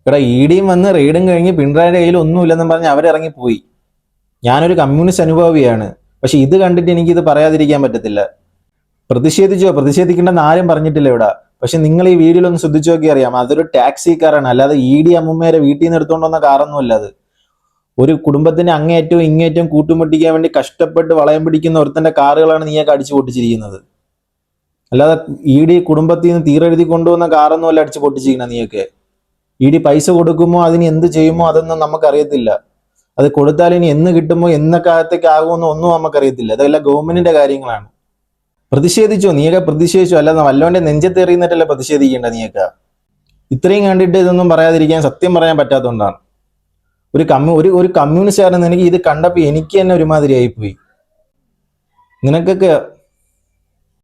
ഇവിടെ ഇഡിയും വന്ന് റെയ്ഡും കഴിഞ്ഞ് പിണറായിയുടെ കയ്യിൽ ഒന്നുമില്ലെന്നും പറഞ്ഞ് അവരിറങ്ങിപ്പോയി. ഞാനൊരു കമ്മ്യൂണിസ്റ്റ് അനുഭാവിയാണ്. പക്ഷെ ഇത് കണ്ടിട്ട് എനിക്കിത് പറയാതിരിക്കാൻ പറ്റത്തില്ല. പ്രതിഷേധിക്കേണ്ടെന്ന് ആരും പറഞ്ഞിട്ടില്ല ഇവിടെ. പക്ഷെ നിങ്ങൾ ഈ വീഡിയോയിൽ ഒന്ന് ശ്രദ്ധിച്ചു നോക്കി അറിയാം, അതൊരു ടാക്സി കാറാണ്, അല്ലാതെ ഇഡി അമ്മുമ്മേരെ വീട്ടിൽ നിന്ന് എടുത്തുകൊണ്ട് വന്ന കാറൊന്നുമല്ല അത്. ഒരു കുടുംബത്തിന്റെ അങ്ങേയറ്റവും ഇങ്ങേറ്റവും കൂട്ടുമുട്ടിക്കാൻ വേണ്ടി കഷ്ടപ്പെട്ട് വളയം പിടിക്കുന്ന ഒരുത്തന്റെ കാറുകളാണ് നീയൊക്കെ അടിച്ചു പൊട്ടിച്ചിരിക്കുന്നത്. അല്ലാതെ ഇഡി കുടുംബത്തിൽ നിന്ന് തീരെഴുതി കൊണ്ടുവന്ന കാറൊന്നുമല്ല അടിച്ചു പൊട്ടിച്ചിരിക്കുന്നത് നീയൊക്കെ. ഇഡി പൈസ കൊടുക്കുമോ അതിന് എന്ത് ചെയ്യുമോ അതൊന്നും നമുക്കറിയത്തില്ല. അത് കൊടുത്താൽ ഇനി എന്ന് കിട്ടുമോ എന്ന കാലത്തേക്ക് ആകുമെന്നോ ഒന്നും നമുക്കറിയത്തില്ല. അതെല്ലാം ഗവൺമെന്റിന്റെ കാര്യങ്ങളാണ്. പ്രതിഷേധിച്ചോ, നീയൊക്കെ പ്രതിഷേധിച്ചോ, അല്ലാതെ വല്ലവന്റെ നെഞ്ചത്തെറിയുന്നിട്ടല്ലേ പ്രതിഷേധിക്കേണ്ട നീയൊക്കെ. ഇത്രയും കണ്ടിട്ട് ഇതൊന്നും പറയാതിരിക്കാൻ സത്യം പറയാൻ പറ്റാത്തതുകൊണ്ടാണ്. ഒരു കമ്മ്യൂണിസ്റ്റുകാരൻ എനിക്ക് ഇത് കണ്ടപ്പോൾ എനിക്ക് തന്നെ ഒരുമാതിരി ആയിപ്പോയി. നിനക്കൊക്കെ